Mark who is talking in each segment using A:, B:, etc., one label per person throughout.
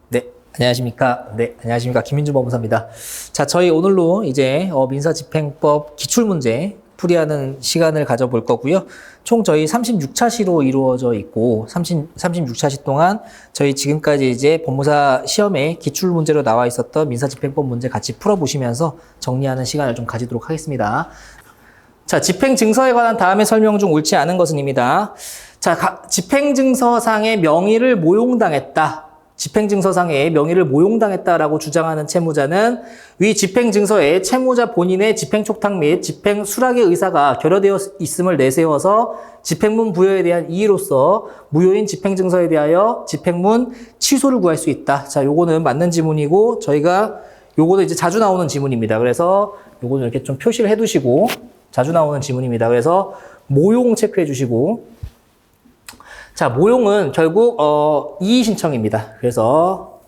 A: 네, 안녕하십니까. 네, 안녕하십니까. 김민주 법무사입니다. 자, 저희 오늘로 이제 민사집행법 기출문제 풀이하는 시간을 가져볼 거고요. 총 저희 36차 시로 이루어져 있고, 36차 시 동안 저희 지금까지 이제 법무사 시험에 기출문제로 나와 있었던 민사집행법 문제 같이 풀어보시면서 정리하는 시간을 좀 가지도록 하겠습니다. 자, 집행증서에 관한 다음의 설명 중 옳지 않은 것은입니다. 자, 집행증서상의 명의를 모용당했다. 집행증서상의 명의를 모용당했다라고 주장하는 채무자는 위 집행증서에 채무자 본인의 집행촉탁 및 집행수락의 의사가 결여되어 있음을 내세워서 집행문 부여에 대한 이의로서 무효인 집행증서에 대하여 집행문 취소를 구할 수 있다. 자, 요거는 맞는 지문이고 저희가 요거는 이제 자주 나오는 지문입니다. 그래서 요거는 이렇게 좀 표시를 해두시고 자주 나오는 지문입니다. 그래서 모용 체크해 주시고 자, 모용은 결국 이의 신청입니다. 그래서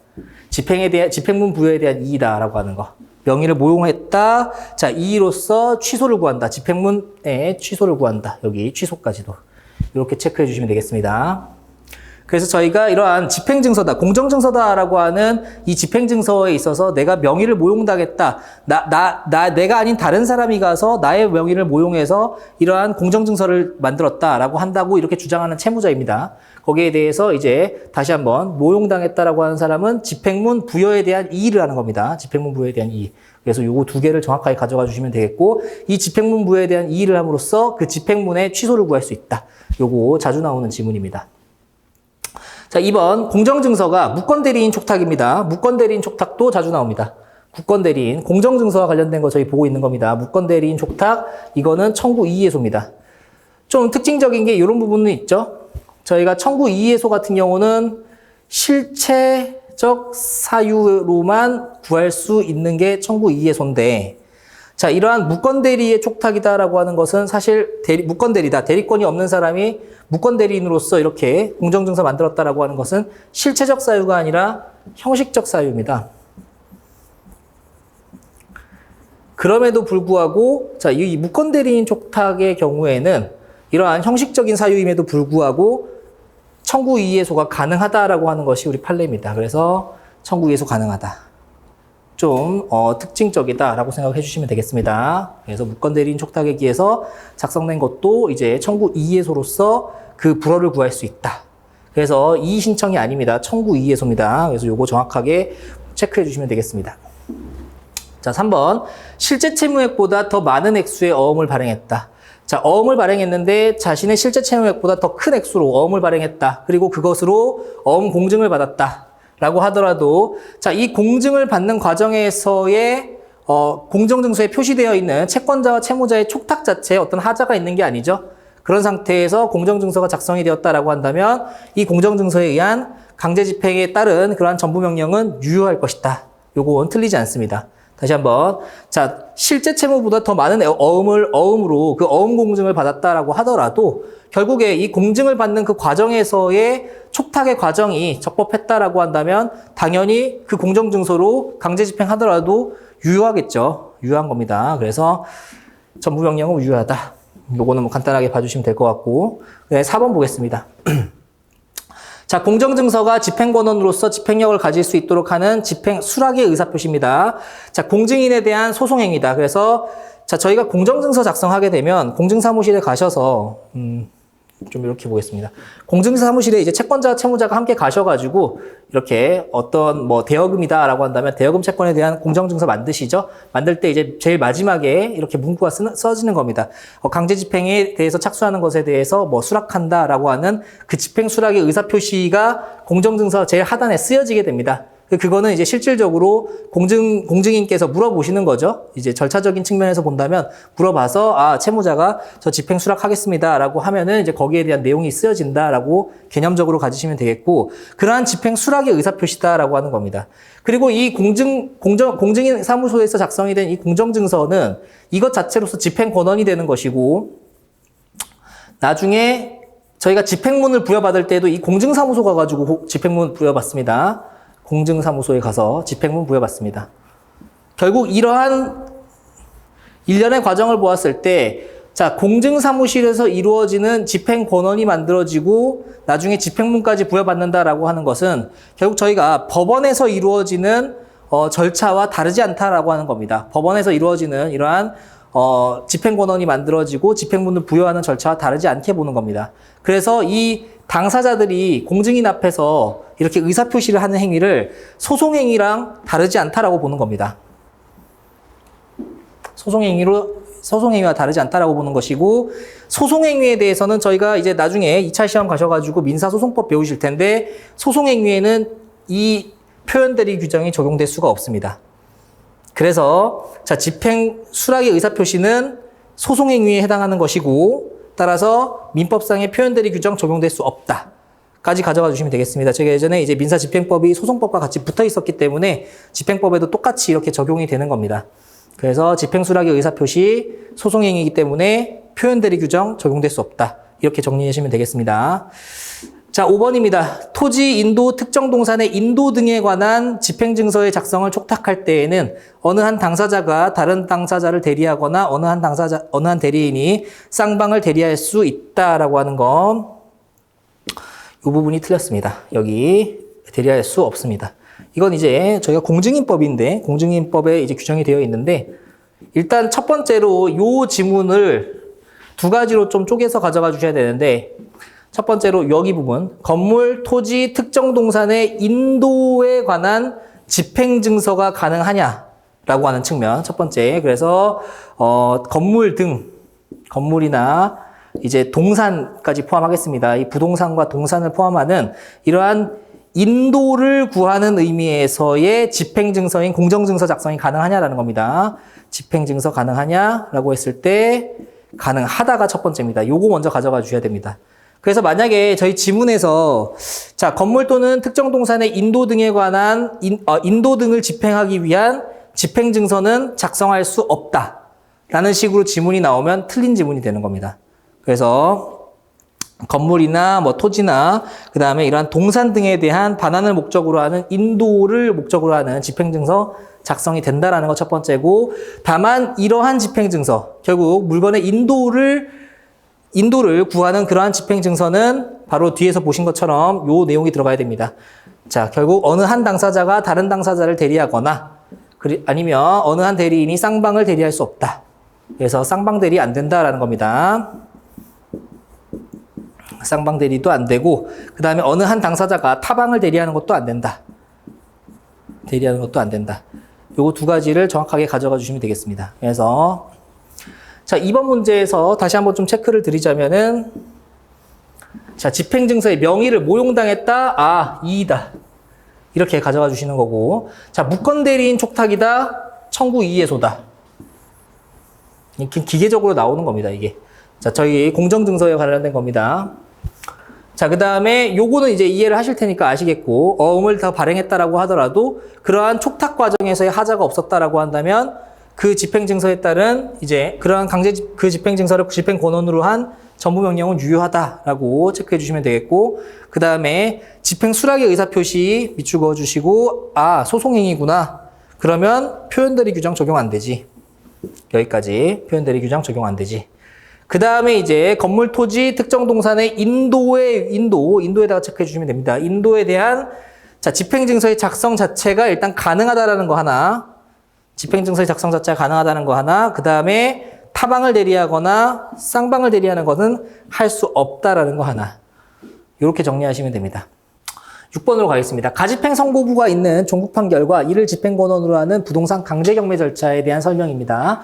A: 집행문 부여에 대한 이의다라고 하는 거. 명의를 모용했다. 자, 이의로서 취소를 구한다. 집행문의 취소를 구한다. 여기 취소까지도 이렇게 체크해 주시면 되겠습니다. 그래서 저희가 이러한 집행증서다, 공정증서다라고 하는 이 집행증서에 있어서 내가 명의를 모용당했다. 내가 아닌 다른 사람이 가서 나의 명의를 모용해서 이러한 공정증서를 만들었다라고 한다고 이렇게 주장하는 채무자입니다. 거기에 대해서 이제 다시 한번 모용당했다라고 하는 사람은 집행문 부여에 대한 이의를 하는 겁니다. 집행문 부여에 대한 이의. 그래서 요거 두 개를 정확하게 가져가 주시면 되겠고, 이 집행문 부여에 대한 이의를 함으로써 그 집행문의 취소를 구할 수 있다. 요거 자주 나오는 지문입니다. 자, 2번 공정증서가 무권대리인 촉탁입니다. 무권대리인 촉탁도 자주 나옵니다. 무권대리인, 공정증서와 관련된 거 저희 보고 있는 겁니다. 무권대리인 촉탁, 이거는 청구 이의해소입니다. 좀 특징적인 게 이런 부분은 있죠. 저희가 청구 이의해소 같은 경우는 실체적 사유로만 구할 수 있는 게 청구 이의해소인데, 자, 이러한 무권대리의 촉탁이다라고 하는 것은 사실 무권대리다. 대리권이 없는 사람이 무권대리인으로서 이렇게 공정증서 만들었다라고 하는 것은 실체적 사유가 아니라 형식적 사유입니다. 그럼에도 불구하고, 자, 이 무권대리인 촉탁의 경우에는 이러한 형식적인 사유임에도 불구하고 청구 이의해소가 가능하다라고 하는 것이 우리 판례입니다. 그래서 청구 이의해소 가능하다. 좀 특징적이다라고 생각해 주시면 되겠습니다. 그래서 무권대리인 촉탁에 기해서 작성된 것도 이제 청구 이의해소로서 그 불허를 구할 수 있다. 그래서 이의 신청이 아닙니다. 청구 이의해소입니다. 그래서 요거 정확하게 체크해 주시면 되겠습니다. 자, 3번 실제 채무액보다 더 많은 액수의 어음을 발행했다. 자, 어음을 발행했는데 자신의 실제 채무액보다 더 큰 액수로 어음을 발행했다. 그리고 그것으로 어음 공증을 받았다. 라고 하더라도, 자, 이 공증을 받는 과정에서의, 공정증서에 표시되어 있는 채권자와 채무자의 촉탁 자체에 어떤 하자가 있는 게 아니죠. 그런 상태에서 공정증서가 작성이 되었다라고 한다면, 이 공정증서에 의한 강제집행에 따른 그러한 전부명령은 유효할 것이다. 요건 틀리지 않습니다. 다시 한번. 자, 실제 채무보다 더 많은 어음으로 그 어음 공증을 받았다라고 하더라도, 결국에 이 공증을 받는 그 과정에서의 촉탁의 과정이 적법했다라고 한다면 당연히 그 공정증서로 강제 집행하더라도 유효하겠죠. 유효한 겁니다. 그래서 전부명령은 유효하다. 요거는 뭐 간단하게 봐주시면 될 것 같고, 네, 4번 보겠습니다. 자, 공정증서가 집행권원으로서 집행력을 가질 수 있도록 하는 집행 수락의 의사표시입니다. 자, 공증인에 대한 소송행위다. 그래서 자, 저희가 공정증서 작성하게 되면 공증사무실에 가셔서 좀 이렇게 보겠습니다. 공증사무실에 이제 채권자와 채무자가 함께 가셔가지고 이렇게 어떤 뭐 대여금이다라고 한다면 대여금 채권에 대한 공정증서 만드시죠. 만들 때 이제 제일 마지막에 이렇게 문구가 써지는 겁니다. 강제집행에 대해서 착수하는 것에 대해서 뭐 수락한다라고 하는 그 집행 수락의 의사표시가 공정증서 제일 하단에 쓰여지게 됩니다. 그거는 이제 실질적으로 공증인께서 물어보시는 거죠. 이제 절차적인 측면에서 본다면 물어봐서, 아, 채무자가 저 집행 수락하겠습니다. 라고 하면은 이제 거기에 대한 내용이 쓰여진다라고 개념적으로 가지시면 되겠고, 그러한 집행 수락의 의사표시다라고 하는 겁니다. 그리고 이 공증인 사무소에서 작성이 된 이 공정증서는 이것 자체로서 집행 권한이 되는 것이고, 나중에 저희가 집행문을 부여받을 때도 이 공증사무소 가가지고 집행문 부여받습니다. 공증사무소에 가서 집행문 부여받습니다. 결국 이러한 일련의 과정을 보았을 때 자, 공증사무실에서 이루어지는 집행권원이 만들어지고 나중에 집행문까지 부여받는다라고 하는 것은 결국 저희가 법원에서 이루어지는 절차와 다르지 않다라고 하는 겁니다. 법원에서 이루어지는 이러한 집행권원이 만들어지고 집행문을 부여하는 절차와 다르지 않게 보는 겁니다. 그래서 이 당사자들이 공증인 앞에서 이렇게 의사표시를 하는 행위를 소송행위랑 다르지 않다라고 보는 겁니다. 소송행위와 다르지 않다라고 보는 것이고, 소송행위에 대해서는 저희가 이제 나중에 2차 시험 가셔가지고 민사소송법 배우실 텐데, 소송행위에는 이 표현대리 규정이 적용될 수가 없습니다. 그래서 자, 집행 수락의 의사표시는 소송행위에 해당하는 것이고, 따라서 민법상의 표현대리 규정 적용될 수 없다 까지 가져가 주시면 되겠습니다. 제가 예전에 이제 민사집행법이 소송법과 같이 붙어 있었기 때문에 집행법에도 똑같이 이렇게 적용이 되는 겁니다. 그래서 집행수락의 의사표시 소송행위이기 때문에 표현대리 규정 적용될 수 없다. 이렇게 정리하시면 되겠습니다. 자, 5번입니다. 토지, 인도, 특정 동산의 인도 등에 관한 집행증서의 작성을 촉탁할 때에는 어느 한 당사자가 다른 당사자를 대리하거나 어느 한 대리인이 쌍방을 대리할 수 있다라고 하는 거. 이 부분이 틀렸습니다. 여기 대리할 수 없습니다. 이건 이제 저희가 공증인법인데, 공증인법에 이제 규정이 되어 있는데, 일단 첫 번째로 요 지문을 두 가지로 좀 쪼개서 가져가 주셔야 되는데, 첫 번째로 여기 부분, 건물, 토지, 특정 동산의 인도에 관한 집행증서가 가능하냐라고 하는 측면, 첫 번째. 그래서 건물 등, 건물이나 이제 동산까지 포함하겠습니다. 이 부동산과 동산을 포함하는 이러한 인도를 구하는 의미에서의 집행증서인 공정증서 작성이 가능하냐라는 겁니다. 집행증서 가능하냐라고 했을 때 가능하다가 첫 번째입니다. 요거 먼저 가져가 주셔야 됩니다. 그래서 만약에 저희 지문에서 자, 건물 또는 특정 동산의 인도 등에 관한 인도 등을 집행하기 위한 집행증서는 작성할 수 없다 라는 식으로 지문이 나오면 틀린 지문이 되는 겁니다. 그래서 건물이나 뭐 토지나 그 다음에 이러한 동산 등에 대한 반환을 목적으로 하는 인도를 목적으로 하는 집행증서 작성이 된다라는 거 첫 번째고, 다만 이러한 집행증서, 결국 물건의 인도를 구하는 그러한 집행증서는 바로 뒤에서 보신 것처럼 요 내용이 들어가야 됩니다. 자, 결국 어느 한 당사자가 다른 당사자를 대리하거나 아니면 어느 한 대리인이 쌍방을 대리할 수 없다. 그래서 쌍방 대리 안 된다라는 겁니다. 쌍방 대리도 안 되고, 그 다음에 어느 한 당사자가 타방을 대리하는 것도 안 된다. 대리하는 것도 안 된다. 요거 두 가지를 정확하게 가져가 주시면 되겠습니다. 그래서 자, 2번 문제에서 다시 한번 좀 체크를 드리자면은, 자, 집행증서의 명의를 모용당했다. 아, 이의다. 이렇게 가져가 주시는 거고, 자, 무건대리인 촉탁이다. 청구 이의해소다. 이렇게 기계적으로 나오는 겁니다, 이게. 자, 저희 공정증서에 관련된 겁니다. 자, 그 다음에 요거는 이제 이해를 하실 테니까 아시겠고, 어음을 더 발행했다라고 하더라도 그러한 촉탁 과정에서의 하자가 없었다라고 한다면 그 집행증서에 따른 이제 그러한 그 집행증서를 집행권원으로 한 전부명령은 유효하다라고 체크해 주시면 되겠고, 그 다음에 집행수락의 의사표시 밑줄 그어 주시고, 아, 소송행위구나. 그러면 표현대리 규정 적용 안 되지. 여기까지 표현대리 규정 적용 안 되지. 그 다음에 이제 건물, 토지, 특정 동산의 인도에다가 체크해 주시면 됩니다. 인도에 대한 자, 집행증서의 작성 자체가 일단 가능하다라는 거 하나, 집행증서의 작성 자체가 가능하다는 거 하나, 그 다음에 타방을 대리하거나 쌍방을 대리하는 것은 할 수 없다라는 거 하나. 이렇게 정리하시면 됩니다. 6번으로 가겠습니다. 가집행 선고부가 있는 종국 판결과 이를 집행권원으로 하는 부동산 강제경매 절차에 대한 설명입니다.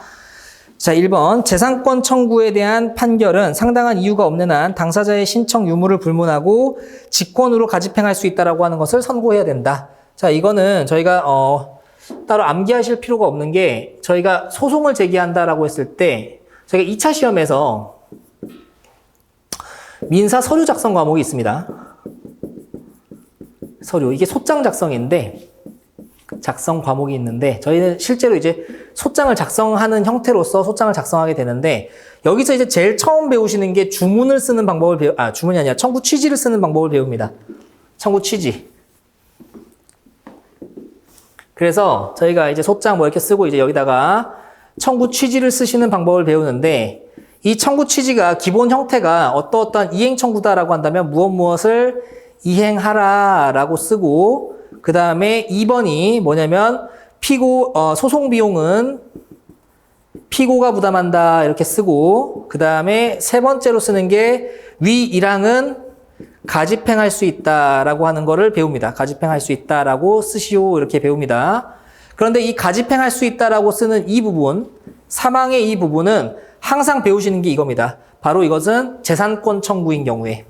A: 자, 1번. 재산권 청구에 대한 판결은 상당한 이유가 없는 한 당사자의 신청 유무를 불문하고 직권으로 가집행할 수 있다라고 하는 것을 선고해야 된다. 자, 이거는 저희가 따로 암기하실 필요가 없는 게, 저희가 소송을 제기한다라고 했을 때 저희가 2차 시험에서 민사 서류 작성 과목이 있습니다. 서류. 이게 소장 작성인데, 작성 과목이 있는데, 저희는 실제로 이제 소장을 작성하는 형태로서 소장을 작성하게 되는데, 여기서 이제 제일 처음 배우시는 게 주문을 쓰는 방법을 주문이 아니라 청구 취지를 쓰는 방법을 배웁니다. 청구 취지. 그래서 저희가 이제 소장 뭐 이렇게 쓰고 이제 여기다가 청구 취지를 쓰시는 방법을 배우는데, 이 청구 취지가 기본 형태가 어떠어떠한 이행 청구다라고 한다면 무엇을 이행하라라고 쓰고 그 다음에 2번이 뭐냐면 소송 비용은 피고가 부담한다 이렇게 쓰고 그 다음에 세 번째로 쓰는 게 위 1항은 가집행할 수 있다라고 하는 거를 배웁니다. 가집행할 수 있다라고 쓰시오 이렇게 배웁니다. 그런데 이 가집행할 수 있다라고 쓰는 이 부분 3항의 이 부분은 항상 배우시는 게 이겁니다. 바로 이것은 재산권 청구인 경우에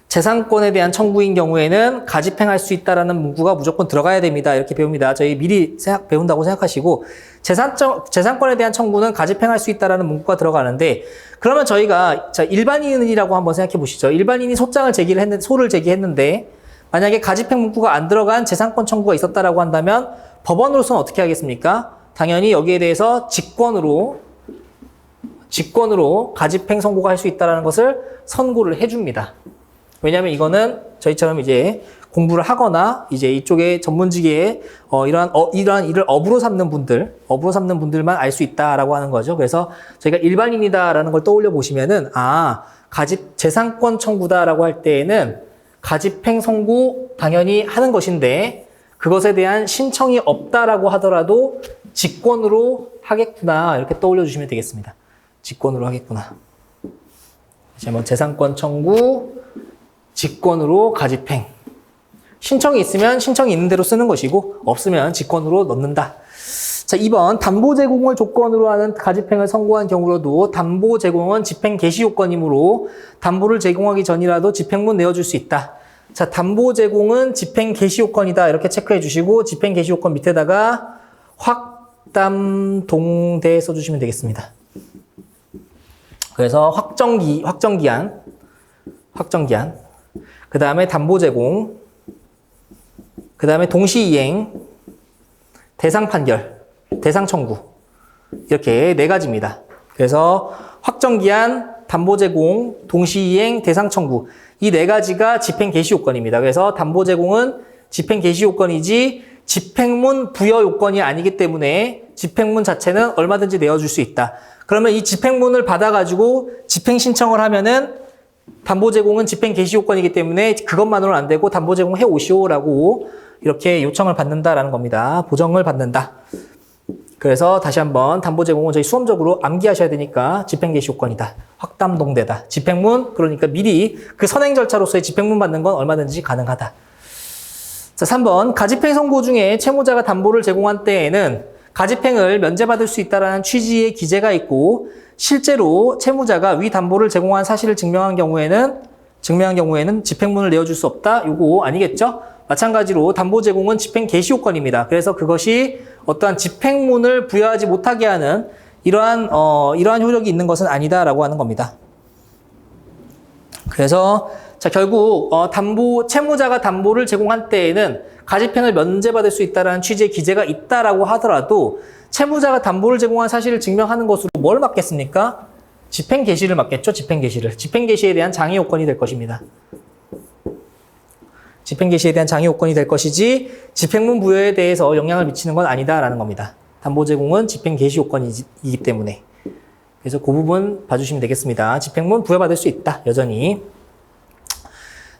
A: 재산권에 대한 청구인 경우에는 가집행할 수 있다라는 문구가 무조건 들어가야 됩니다. 이렇게 배웁니다. 저희 미리 배운다고 생각하시고 재산권에 대한 청구는 가집행할 수 있다라는 문구가 들어가는데 그러면 저희가 일반인이라고 한번 생각해 보시죠. 일반인이 소를 제기했는데 만약에 가집행 문구가 안 들어간 재산권 청구가 있었다라고 한다면 법원으로서는 어떻게 하겠습니까? 당연히 여기에 대해서 직권으로 가집행 선고가 할 수 있다라는 것을 선고를 해줍니다. 왜냐하면 이거는 저희처럼 이제 공부를 하거나 이제 이쪽에 전문직에 이러한 일을 업으로 삼는 분들만 알 수 있다라고 하는 거죠. 그래서 저희가 일반인이다라는 걸 떠올려 보시면은 재산권 청구다라고 할 때에는 가집행 선고 당연히 하는 것인데 그것에 대한 신청이 없다라고 하더라도 직권으로 하겠구나 이렇게 떠올려 주시면 되겠습니다. 직권으로 하겠구나. 다시 한번 재산권 청구 직권으로 가집행. 신청이 있으면 신청이 있는 대로 쓰는 것이고 없으면 직권으로 넣는다. 자, 2번 담보 제공을 조건으로 하는 가집행을 선고한 경우로도 담보 제공은 집행 개시 요건이므로 담보를 제공하기 전이라도 집행문 내어줄 수 있다. 자, 담보 제공은 집행 개시 요건이다. 이렇게 체크해 주시고 집행 개시 요건 밑에다가 확담동대 써주시면 되겠습니다. 그래서 확정기한. 그 다음에 담보 제공, 그 다음에 동시이행, 대상 판결, 대상 청구 이렇게 4가지입니다. 그래서 확정기한, 담보 제공, 동시이행, 대상 청구 이 4가지가 집행 개시 요건입니다. 그래서 담보 제공은 집행 개시 요건이지 집행문 부여 요건이 아니기 때문에 집행문 자체는 얼마든지 내어줄 수 있다. 그러면 이 집행문을 받아가지고 집행 신청을 하면은 담보 제공은 집행 개시 요건이기 때문에 그것만으로는 안 되고 담보 제공해 오시오라고 이렇게 요청을 받는다라는 겁니다. 보정을 받는다. 그래서 다시 한번 담보 제공은 저희 수험적으로 암기하셔야 되니까 집행 개시 요건이다. 확담동대다. 집행문 그러니까 미리 그 선행 절차로서의 집행문 받는 건 얼마든지 가능하다. 자, 3번 가집행 선고 중에 채무자가 담보를 제공한 때에는 가집행을 면제받을 수 있다는 취지의 기재가 있고 실제로 채무자가 위 담보를 제공한 사실을 증명한 경우에는 집행문을 내어줄 수 없다. 요거 아니겠죠? 마찬가지로 담보 제공은 집행 개시 요건입니다. 그래서 그것이 어떠한 집행문을 부여하지 못하게 하는 이러한 효력이 있는 것은 아니다라고 하는 겁니다. 그래서 자, 결국 채무자가 담보를 제공한 때에는 가집행을 면제받을 수 있다는 취지의 기재가 있다라고 하더라도 채무자가 담보를 제공한 사실을 증명하는 것으로 뭘 막겠습니까? 집행 개시를 막겠죠. 집행 개시에 대한 장애 요건이 될 것입니다. 집행 개시에 대한 장애 요건이 될 것이지 집행문 부여에 대해서 영향을 미치는 건 아니다라는 겁니다. 담보 제공은 집행 개시 요건이기 때문에. 그래서 그 부분 봐주시면 되겠습니다. 집행문 부여받을 수 있다. 여전히.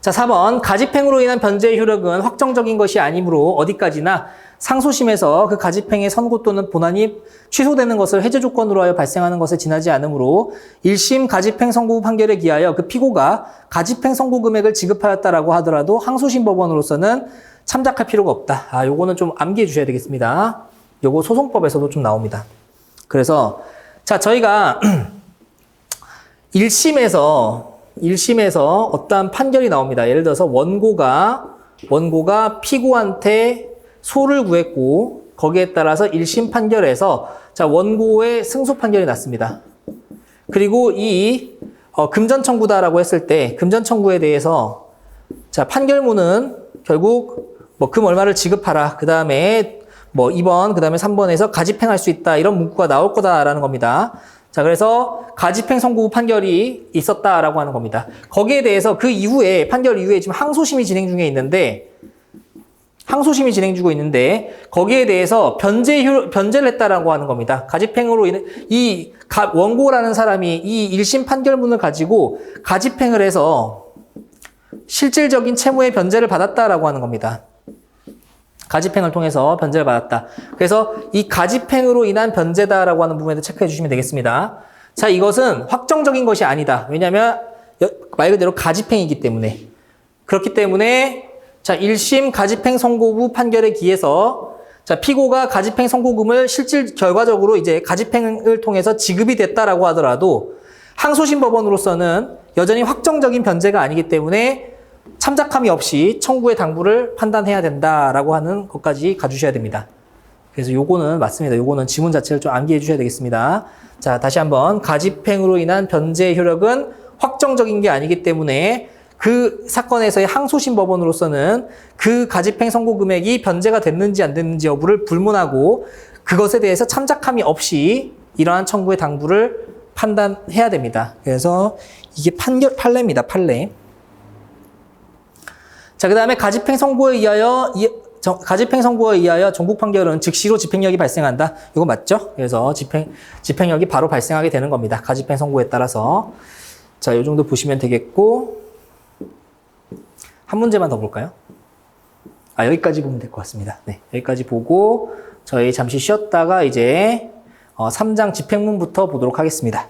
A: 자, 4번 가집행으로 인한 변제의 효력은 확정적인 것이 아니므로 어디까지나 상소심에서 그 가집행의 선고 또는 본안이 취소되는 것을 해제 조건으로 하여 발생하는 것에 지나지 않으므로 1심 가집행 선고 판결에 기하여 그 피고가 가집행 선고 금액을 지급하였다라고 하더라도 항소심 법원으로서는 참작할 필요가 없다. 요거는 좀 암기해 주셔야 되겠습니다. 요거 소송법에서도 좀 나옵니다. 그래서 자, 저희가 1심에서 어떠한 판결이 나옵니다. 예를 들어서 원고가 피고한테 소를 구했고 거기에 따라서 1심 판결에서 자, 원고의 승소 판결이 났습니다. 그리고 이 금전 청구다라고 했을 때 금전 청구에 대해서 자, 판결문은 결국 금 얼마를 지급하라. 그다음에 2번, 그다음에 3번에서 가집행할 수 있다. 이런 문구가 나올 거다라는 겁니다. 자, 그래서 가집행 선고 판결이 있었다라고 하는 겁니다. 거기에 대해서 판결 이후에 지금 항소심이 진행 중에 있는데 항소심이 진행 중이고 있는데 거기에 대해서 변제를 했다라고 하는 겁니다. 가집행으로 인해 이 원고라는 사람이 이 1심 판결문을 가지고 가집행을 해서 실질적인 채무의 변제를 받았다라고 하는 겁니다. 가집행을 통해서 변제를 받았다. 그래서 이 가집행으로 인한 변제다라고 하는 부분에도 체크해 주시면 되겠습니다. 자, 이것은 확정적인 것이 아니다. 왜냐하면 말 그대로 가집행이기 때문에. 그렇기 때문에 자, 1심 가집행 선고부 판결에 기해서 자, 피고가 가집행 선고금을 실질 결과적으로 이제 가집행을 통해서 지급이 됐다라고 하더라도 항소심 법원으로서는 여전히 확정적인 변제가 아니기 때문에 참작함이 없이 청구의 당부를 판단해야 된다라고 하는 것까지 가주셔야 됩니다. 그래서 요거는 맞습니다. 요거는 지문 자체를 좀 암기해 주셔야 되겠습니다. 자, 다시 한번 가집행으로 인한 변제 효력은 확정적인 게 아니기 때문에 그 사건에서의 항소심 법원으로서는 그 가집행 선고 금액이 변제가 됐는지 안 됐는지 여부를 불문하고 그것에 대해서 참작함이 없이 이러한 청구의 당부를 판단해야 됩니다. 그래서 이게 판례입니다. 판례. 자, 그 다음에 가집행 선고에 의하여 종국 판결은 즉시로 집행력이 발생한다. 이거 맞죠? 그래서 집행력이 바로 발생하게 되는 겁니다. 가집행 선고에 따라서. 자, 이 정도 보시면 되겠고, 한 문제만 더 볼까요? 여기까지 보면 될 것 같습니다. 네, 여기까지 보고 저희 잠시 쉬었다가 이제 3장 집행문부터 보도록 하겠습니다.